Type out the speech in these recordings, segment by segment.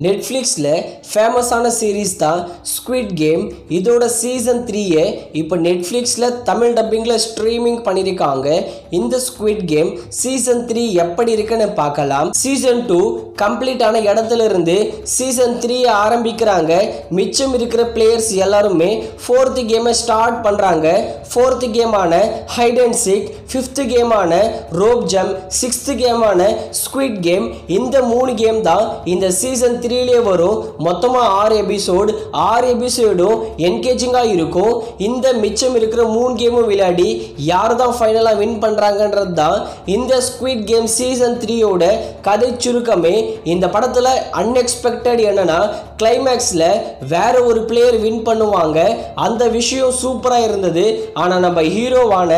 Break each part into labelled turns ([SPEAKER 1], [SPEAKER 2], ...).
[SPEAKER 1] நெட்ஃப்ளிக்ஸில் ஃபேமஸான சீரீஸ் தான் ஸ்குவிட் கேம். இதோட சீசன் 3 இப்போ நெட்ஃப்ளிக்ஸில் தமிழ் டப்பிங்கில் ஸ்ட்ரீமிங் பண்ணியிருக்காங்க. இந்த ஸ்குவிட் கேம் சீசன் 3 எப்படி இருக்குன்னு பார்க்கலாம். சீசன் 2 கம்ப்ளீட் ஆன இடத்துல இருந்து சீசன் 3 ஆரம்பிக்கிறாங்க. மிச்சம் இருக்கிற பிளேயர்ஸ் எல்லாருமே 4th கேமை ஸ்டார்ட் பண்ணுறாங்க. 4th கேமான ஹைட் அண்ட் சீக், 5th கேமான ரோப் ஜம்ப், 6th கேமான ஸ்குவிட் கேம். இந்த 3 கேம் தான் இந்த சீசன் 3 வரும். மொத்தமாக 6 எபிசோடு. 6 எபிசோடும் என்கேஜிங்காக இருக்கும். இந்த மிச்சம் இருக்கிற 3 கேமும் விளையாடி யார் தான் ஃபைனலாக வின் பண்ணுறாங்கன்றது தான் இந்த ஸ்குவிட் கேம் சீசன் 3யோட கதை சுருக்கமே. இந்த படத்தில் அன்எக்ஸ்பெக்டட் என்னன்னா, கிளைமேக்ஸில் வேற ஒரு பிளேயர் வின் பண்ணுவாங்க. அந்த விஷயம் சூப்பராக இருந்தது. ஆனால் நம்ம ஹீரோவான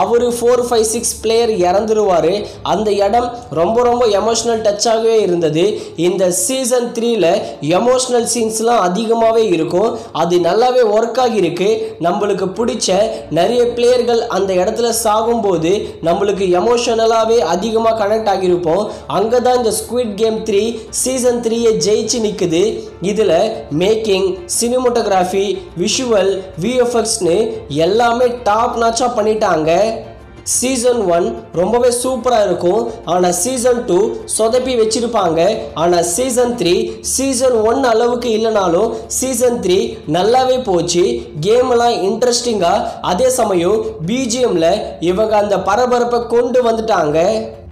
[SPEAKER 1] அவர் 4, 5, 6 பிளேயர் இறந்துருவார். அந்த இடம் ரொம்ப ரொம்ப எமோஷனல் டச்சாகவே இருந்தது. இந்த சீசன் 3ல எமோஷனல் சீன்ஸ்லாம் அதிகமாகவே இருக்கும். அது நல்லாவே ஒர்க் ஆகியிருக்கு. நம்மளுக்கு பிடிச்ச நிறைய பிளேயர்கள் அந்த இடத்துல சாகும்போது நம்மளுக்கு எமோஷனலாகவே அதிகமாக கனெக்ட் ஆகியிருப்போம். அங்கே தான் இந்த ஸ்குவிட் கேம் 3 சீசன் 3 ஜெயிச்சு நிற்குது. இதில் மேக்கிங், சினிமோட்டோகிராஃபி, விஷுவல், விஎஃப்எக்ஸ்னு எல்லாமே டாப் நாச்சாக பண்ணிட்டாங்க. சீசன் 1 ரொம்பவே சூப்பராக இருக்கும். ஆனால் சீசன் 2 சொதப்பி வச்சிருப்பாங்க. ஆனால் சீசன் 3 சீசன் 1 அளவுக்கு இல்லைனாலும் சீசன் 3 நல்லாவே போச்சு. கேமெல்லாம் இன்ட்ரெஸ்டிங்காக, அதே சமயம் பிஜிஎம்ல இவங்க அந்த பரபரப்பை கொண்டு வந்துட்டாங்க.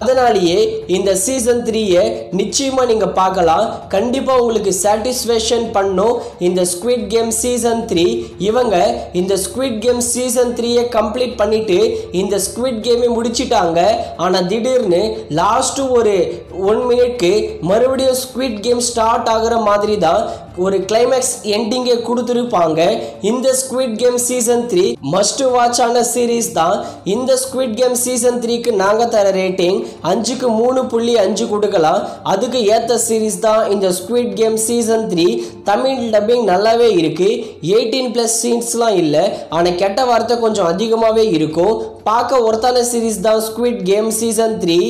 [SPEAKER 1] அதனாலேயே இந்த சீசன் 3 நிச்சயமாக நீங்கள் பார்க்கலாம். கண்டிப்பாக உங்களுக்கு சாட்டிஸ்ஃபேக்ஷன் பண்ணும் இந்த ஸ்குவிட் கேம் சீசன் 3. இவங்க இந்த ஸ்குவிட் கேம் சீசன் 3 கம்ப்ளீட் பண்ணிட்டு இந்த ஸ்குவிட் கேமை முடிச்சிட்டாங்க. ஆனால் திடீர்னு லாஸ்ட்டு ஒரு 1 மினிட்க்கு மறுபடியும் ஸ்குவிட் கேம் ஸ்டார்ட் ஆகிற மாதிரி தான் ஒரு கிளைமேக்ஸ் எண்டிங்கை கொடுத்துருப்பாங்க. இந்த squid game season 3 must watch ஆன சீரீஸ் தான். இந்த ஸ்குவிட் கேம் சீசன் 3க்கு நாங்கள் தர ரேட்டிங் 5க்கு 3.5 கொடுக்கலாம். அதுக்கு ஏற்ற சீரீஸ் தான் இந்த squid game season 3. Tamil dubbing நல்லாவே இருக்கு. 18+ சீன்ஸ்லாம் இல்லை. ஆனால் கெட்ட வார்த்தை கொஞ்சம் அதிகமாகவே இருக்கும். பார்க்க ஒருத்தான சீரீஸ் தான் ஸ்குவிட் கேம் சீசன் 3.